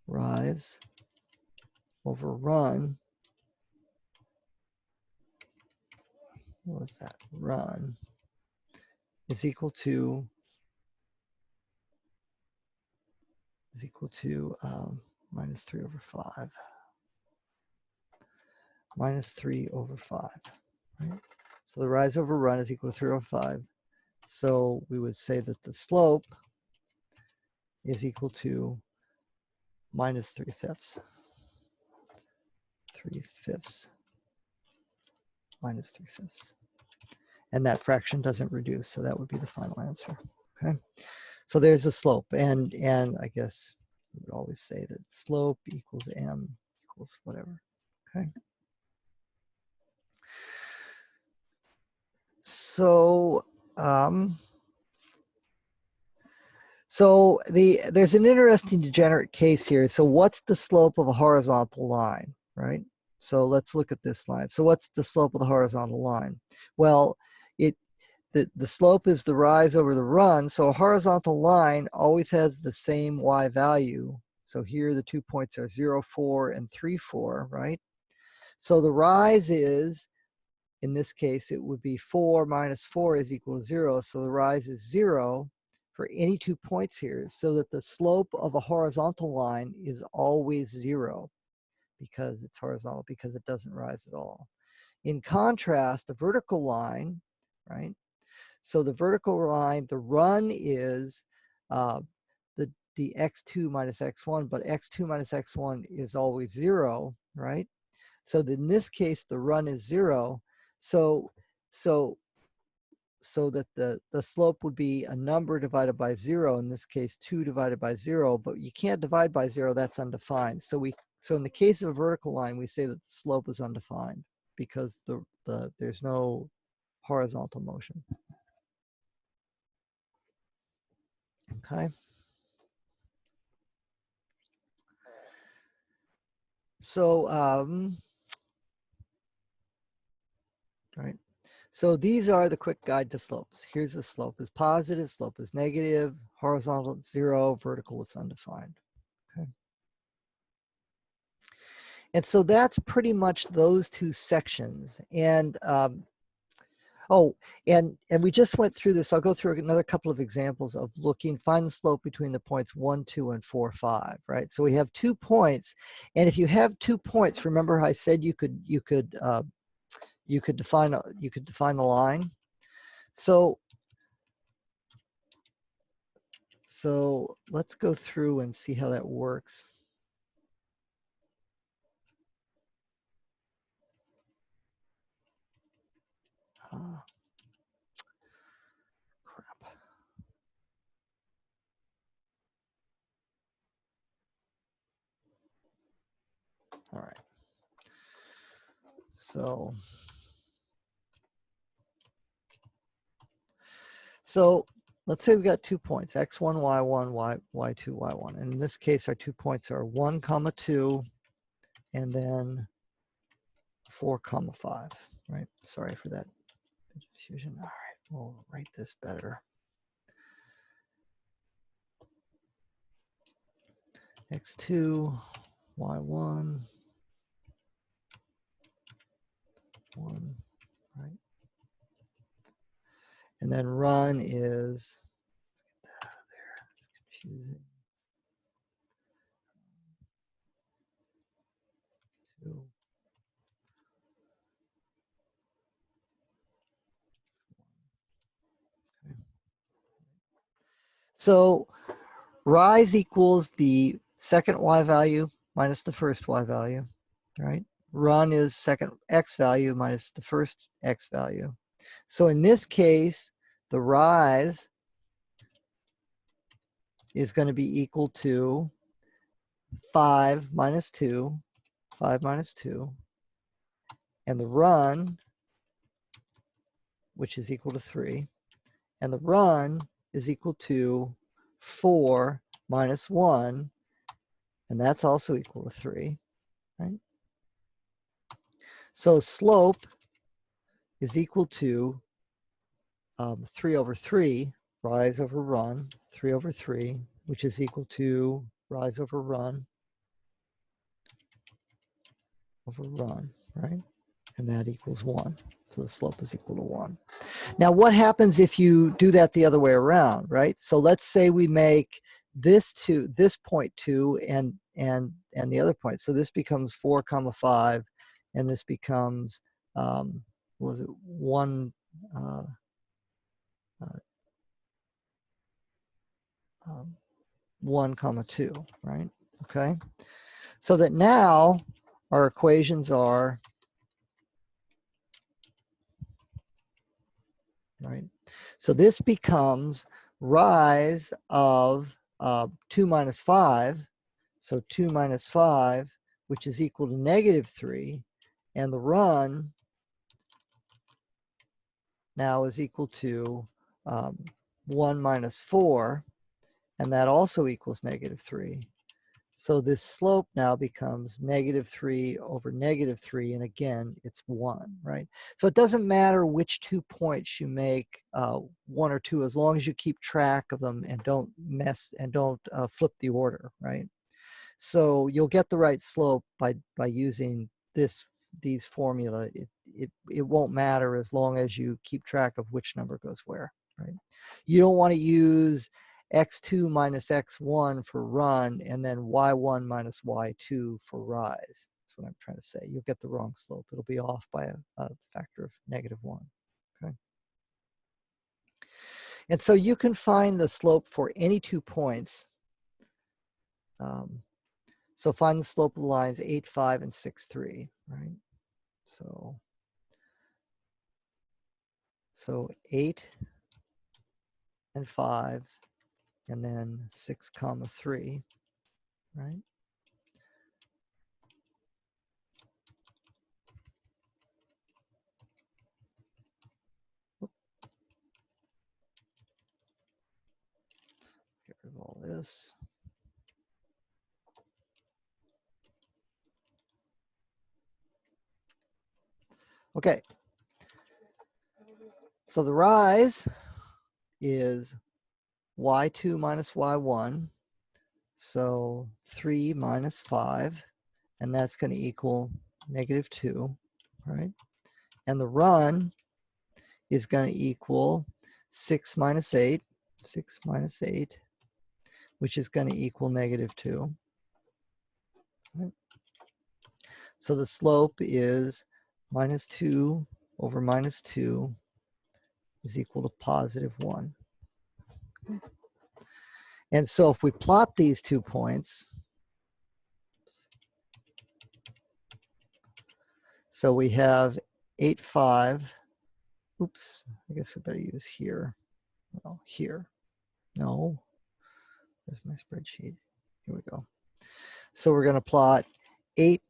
rise over run what was that? Run is equal to minus 3 over 5. Minus 3 over 5, right? So the rise over run is equal to 3 over 5. So we would say that the slope is equal to minus 3/5. 3/5 minus 3/5. And that fraction doesn't reduce, so that would be the final answer. Okay. So there's a slope, and I guess we would always say that slope equals m equals whatever. Okay. So there's an interesting degenerate case here. So what's the slope of a horizontal line, right? So let's look at this line. So what's the slope of the horizontal line? Well, the slope is the rise over the run. So a horizontal line always has the same y value. So here the 2 points are 0, 4, and 3, 4, right? So the rise is, in this case, it would be 4 minus 4 is equal to 0. So the rise is 0 for any 2 points here, so that the slope of a horizontal line is always 0 because it's horizontal, because it doesn't rise at all. In contrast, the vertical line, right? So the vertical line, the run is the x2 minus x1, but x2 minus x1 is always 0, right? So in this case, the run is 0. So that the slope would be a number divided by 0, in this case 2 divided by 0, but you can't divide by 0, that's undefined. So in the case of a vertical line, we say that the slope is undefined because there's no horizontal motion. Okay. So right. So these are the quick guide to slopes. Here's the slope is positive, slope is negative, horizontal is 0, vertical is undefined. Okay. And so that's pretty much those two sections. And and we just went through this. I'll go through another couple of examples of find the slope between the points 1, 2, and 4, 5, right? So we have 2 points, and if you have 2 points, remember I said you could define the line. So let's go through and see how that works. Crap. All right. So let's say we got 2 points, x1, y1, y2, y1. And in this case, our 2 points are 1, 2, and then 4, 5, right? Sorry for that confusion. All right, we'll write this better. x2, y1, 1, right? And then run is, get that out of there, that's confusing. 2. Okay. So rise equals the second y value minus the first y value, right? Run is second x value minus the first x value. So in this case, the rise is going to be equal to 5 minus 2, 5 minus 2, and the run, which is equal to 3, and the run is equal to 4 minus 1, and that's also equal to 3, right? So slope is equal to 3 over 3, rise over run, 3 over 3, which is equal to rise over run, right? and that equals 1. So the slope is equal to 1. Now what happens if you do that the other way around, right? So let's say we make this point 2 and the other point. So this becomes 4 comma 5, and this becomes what was it, 1 1 comma 2, right? Okay, so that now our equations are, right? So this becomes rise of 2 minus 5. So 2 minus 5, which is equal to negative 3. And the run now is equal to 1 minus 4. And that also equals negative 3. So this slope now becomes negative 3 over negative 3, and again, it's 1, right? So it doesn't matter which 2 points you make, 1 or 2, as long as you keep track of them and don't flip the order, right? So you'll get the right slope by using these formula. It won't matter as long as you keep track of which number goes where, right? You don't want to use x2 minus x1 for run and then y1 minus y2 for rise. That's what I'm trying to say. You'll get the wrong slope. It'll be off by a factor of -1. Okay. And so you can find the slope for any 2 points. So find the slope of the lines 8, 5, and 6, 3, right? So 8 and 5, and then 6 comma 3, right? Get rid of all this. Okay. So the rise is y2 minus y1. So 3 minus 5, and that's going to equal -2, right? And the run is going to equal 6 minus 8, which is going to equal -2. Right? So the slope is -2 over -2 is equal to +1. And so if we plot these 2 points, so we have 8, 5. Oops, I guess we better use here. Well, here. No. Where's my spreadsheet? Here we go. So we're going to plot 8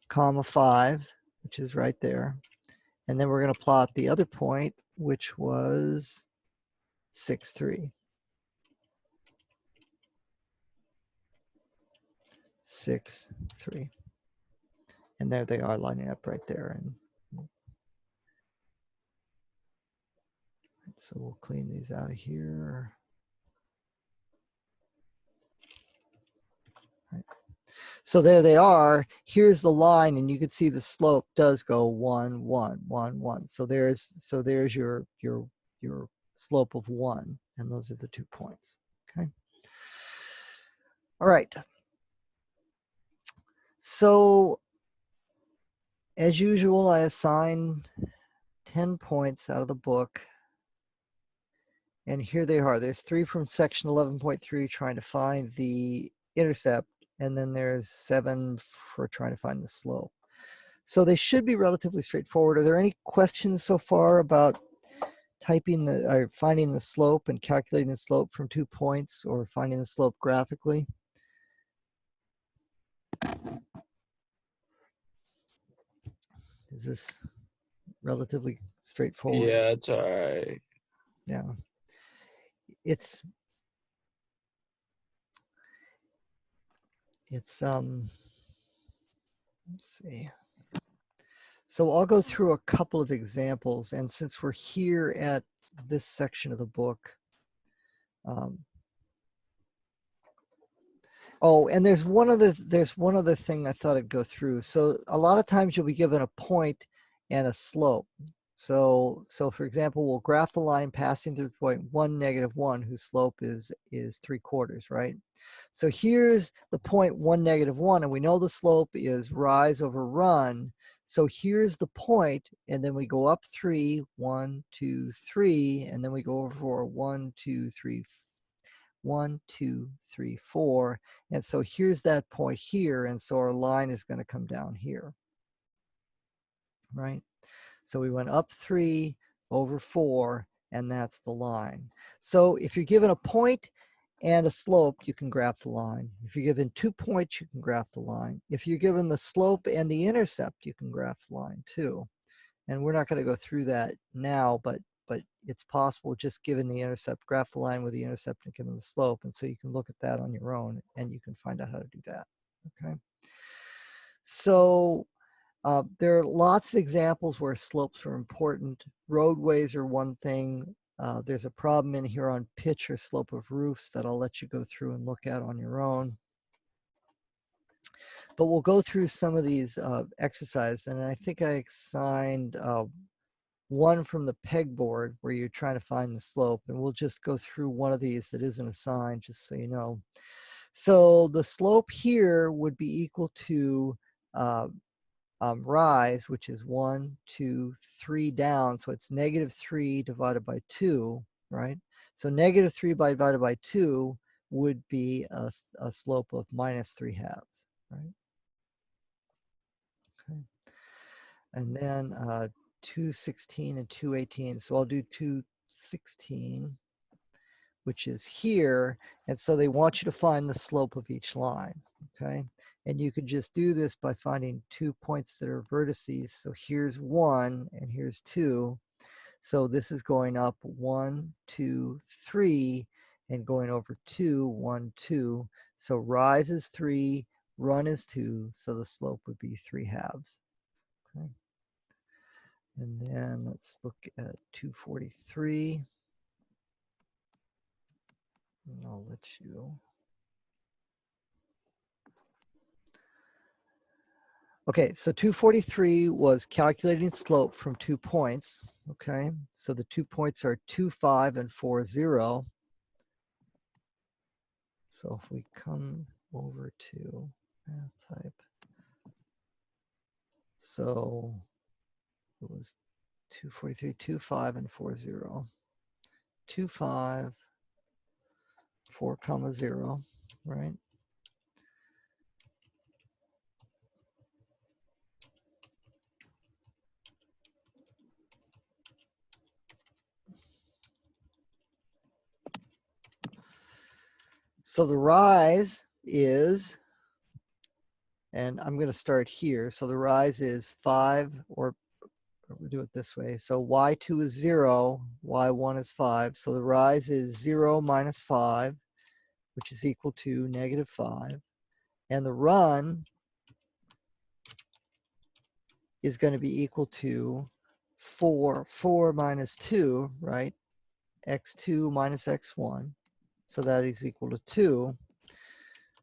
comma 5, which is right there. And then we're going to plot the other point, which was 6, 3. 6, 3. And there they are lining up right there. And so we'll clean these out of here. Right. So there they are. Here's the line, and you can see the slope does go 1, 1, 1, 1. So there's your slope of 1, and those are the 2 points. Okay. All right. So as usual, I assign 10 points out of the book. And here they are. There's 3 from section 11.3 trying to find the intercept, and then there's 7 for trying to find the slope. So they should be relatively straightforward. Are there any questions so far about finding the slope and calculating the slope from 2 points, or finding the slope graphically? Is this relatively straightforward? Yeah, it's all right. Yeah. Let's see. So I'll go through a couple of examples, and since we're here at this section of the book, Oh, and there's one other thing I thought I'd go through. So a lot of times you'll be given a point and a slope. So for example, we'll graph the line passing through point 1, -1, whose slope is 3/4, right? So here's the point 1, -1, and we know the slope is rise over run. So here's the point, and then we go up 3, 1, 2, 3, and then we go over 1, 2, 3, 1, 2, 3, 4. And so here's that point here. And so our line is going to come down here, right? So we went up 3 over 4, and that's the line. So if you're given a point and a slope, you can graph the line. If you're given 2 points, you can graph the line. If you're given the slope and the intercept, you can graph the line too. And we're not going to go through that now, but it's possible just given the intercept, graph the line with the intercept and given the slope. And so you can look at that on your own and you can find out how to do that. Okay. So there are lots of examples where slopes are important. Roadways are one thing. There's a problem in here on pitch or slope of roofs that I'll let you go through and look at on your own. But we'll go through some of these exercises, and I think I assigned one from the pegboard where you're trying to find the slope, and we'll just go through one of these that isn't assigned, just so you know. So the slope here would be equal to rise, which is 1, 2, 3 down. So it's -3 divided by 2, right? So -3 divided by 2 would be a slope of -3/2, right? Okay. And then 216 and 218. So I'll do 216, which is here. And so they want you to find the slope of each line, okay? And you could just do this by finding 2 points that are vertices. So here's 1 and here's 2. So this is going up 1, 2, 3, and going over 2, 1, 2. So rise is 3, run is 2. So the slope would be 3/2. Okay. And then let's look at 243. And I'll let you. Okay, so 243 was calculating slope from 2 points. Okay, so the 2 points are 2, 5, and 4, 0. So if we come over to math type, so it was 243, 2, 5, and 4, 0. 2, 5, 4, 0, right? So the rise is, and I'm going to start here. So the rise is 5, or we'll do it this way. So y2 is 0, y1 is 5. So the rise is 0 minus 5, which is equal to -5. And the run is going to be equal to 4 minus 2, right? x2 minus x1. So that is equal to 2.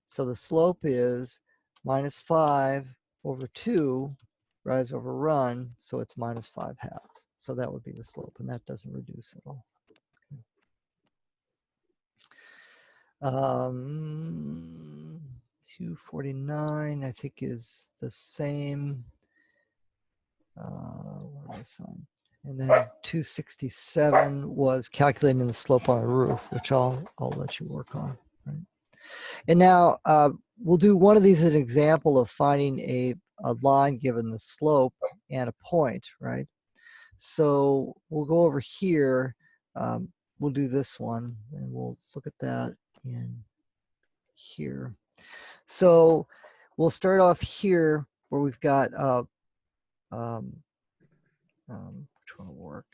So the slope is -5 over 2, rise over run, so it's -5/2. So that would be the slope, and that doesn't reduce at all. 249, I think, is the same. What did I sign? And then 267 was calculating the slope on the roof, which I'll let you work on. Right? And now we'll do one of these as an example of finding a line given the slope and a point, right? So we'll go over here. We'll do this one, and we'll look at that in here. So we'll start off here where we've got which one will work?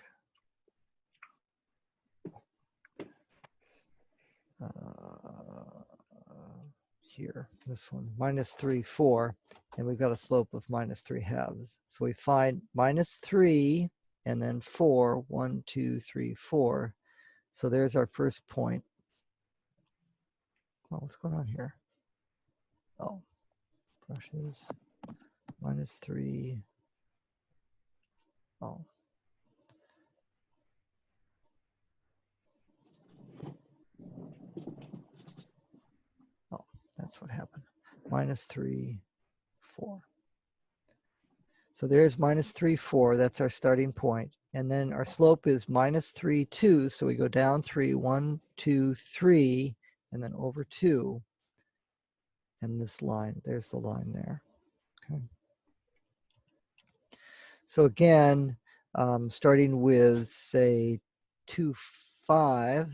Here, this one, -3, 4, and we've got a slope of -3/2. So we find -3 and then 4, 1, 2, 3, 4. So there's our first point. Oh, what's going on here? Oh, brushes, -3. Oh. Oh, that's what happened. -3, 4. So there's -3, 4. That's our starting point. And then our slope is -3, 2. So we go down 3, 1, 2, 3, and then over 2. And this line, there's the line there. Okay. So again, starting with, say, 2, 5.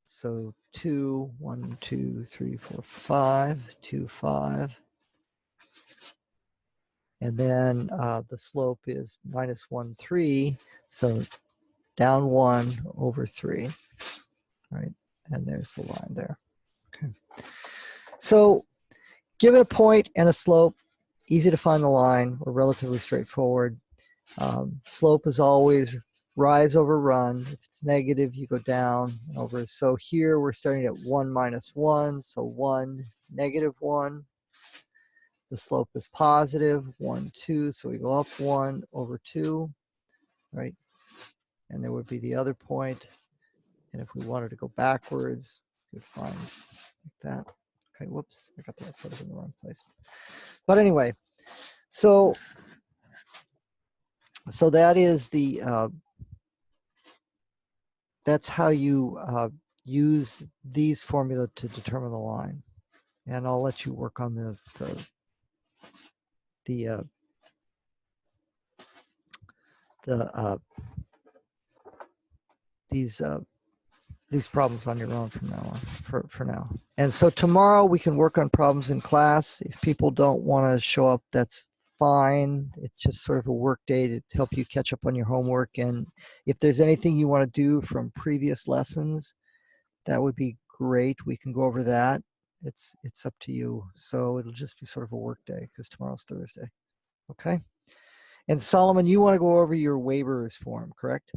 So 2, 1, 2, 3, 4, 5, 2, 5. And then the slope is -1, 3. So down 1 over 3, right? And there's the line there. Okay. So given a point and a slope, easy to find the line, or relatively straightforward. Slope is always rise over run. If it's negative, you go down and over. So here we're starting at 1 minus 1, so 1, -1. The slope is positive, 1, 2, so we go up 1 over 2, right? And there would be the other point. And if we wanted to go backwards, we could find like that. Okay, whoops, I got that sort of in the wrong place. But anyway, so that is the, that's how you use these formula to determine the line. And I'll let you work on these problems on your own from now on, for now. And so tomorrow we can work on problems in class. If people don't want to show up, that's fine. It's just sort of a work day to help you catch up on your homework. And if there's anything you want to do from previous lessons, that would be great. We can go over that. It's up to you. So it'll just be sort of a work day because tomorrow's Thursday. Okay. And Solomon, you want to go over your waivers form, correct?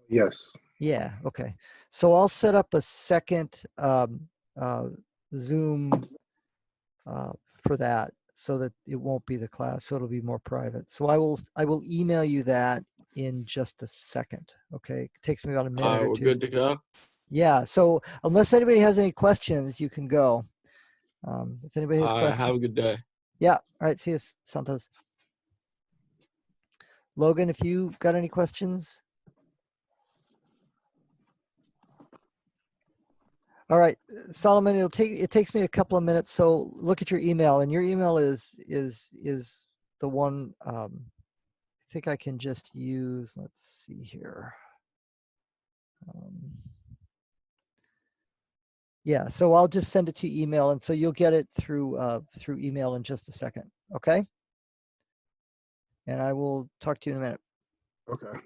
Yes. Yeah, okay. So I'll set up a second Zoom for that so that it won't be the class, so it'll be more private. So I will email you that in just a second. Okay, it takes me about a minute or We're two. good to go. Yeah. So unless anybody has any questions, you can go. If anybody has questions. Have a good day. Yeah. All right. See you, Santos. Logan, if you got any questions. All right, Solomon, it takes me a couple of minutes, so look at your email, and your email is the one I think I can just use. Let's see here. Yeah, so I'll just send it to email, and so you'll get it through email in just a second. Okay. And I will talk to you in a minute. Okay.